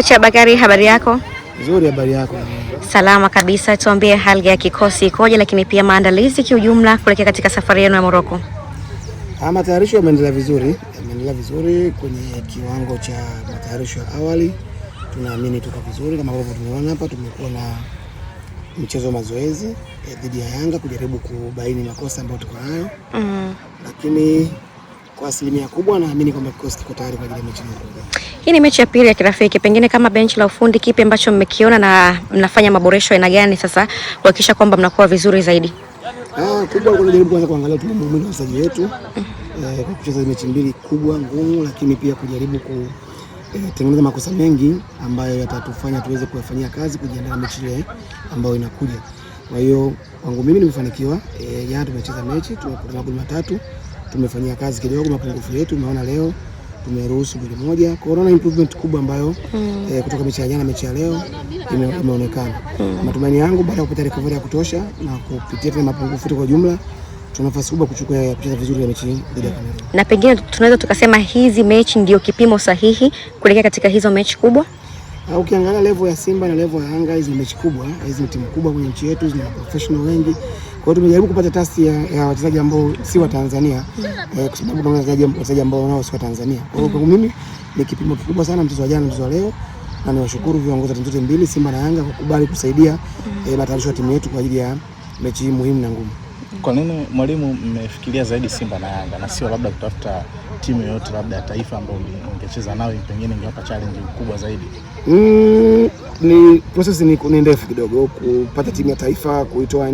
Kocha Bakari, habari yako? Nzuri, habari yako? Salama kabisa. Tuambie hali ya kikosi ikoje, lakini pia maandalizi kiujumla kuelekea katika safari yenu ya Morocco. Matayarisho yameendelea vizuri, kwenye kiwango cha matayarisho ya awali. Tunaamini tuko vizuri kama ambavyo tumeona hapa. Tumekuwa na mchezo wa mazoezi dhidi ya Yanga kujaribu kubaini makosa ambayo tuko nayo. Lakini kwa asilimia kubwa naamini kwamba kikosi kiko tayari kwa ajili ya mechi hii. Hii ni mechi ya pili ya kirafiki. Pengine kama benchi la ufundi, kipi ambacho mmekiona na mnafanya maboresho aina gani sasa kuhakikisha kwamba mnakuwa vizuri zaidi? Kubwa kujaribu kwanza kuangalia tumemwona wachezaji wetu kwa kucheza mechi mbili kubwa ngumu, lakini pia kujaribu kutengeneza makosa mengi ambayo yatatufanya tuweze kuyafanyia kazi kujiandaa mechi ile ambayo inakuja. Kwa hiyo kwangu mimi nimefanikiwa. Jana tumecheza mechi, tumepata magoli matatu, tumefanyia kazi kidogo mapungufu yetu. Umeona leo tumeruhusu goli moja. Corona improvement kubwa ambayo kutoka mechi ya jana mechi ya leo imeonekana. Matumaini yangu baada ya kupata recovery ya kutosha na kupitia tena mapungufu kwa jumla, tuna nafasi kubwa kucheza vizuri ya mechi dhidi ya Cameroon. Na pengine tunaweza tukasema hizi mechi ndio kipimo sahihi kuelekea katika hizo mechi kubwa. Ukiangalia level ya Simba na level ya Yanga, hizi mechi kubwa, hizi timu kubwa kwenye nchi yetu, zina professional wengi. Kwa hiyo tumejaribu kupata tasti ya wachezaji ambao si wa Tanzania, kwa sababu kuna wachezaji ambao nao si wa Tanzania. Kwa hiyo mimi ni kipimo kikubwa sana mchezo wa jana, mchezo wa leo, na niwashukuru viongozi wa timu zote mbili, Simba na Yanga, kwa kukubali kusaidia matayarisho ya timu yetu kwa ajili ya mechi hii muhimu na ngumu. Kwa nini mwalimu mmefikiria zaidi Simba na Yanga na sio labda kutafuta timu yoyote labda ya taifa ambayo ungecheza nayo pengine ingewapa challenge kubwa zaidi? Ni process ni ndefu kidogo kupata timu ya taifa kuitoa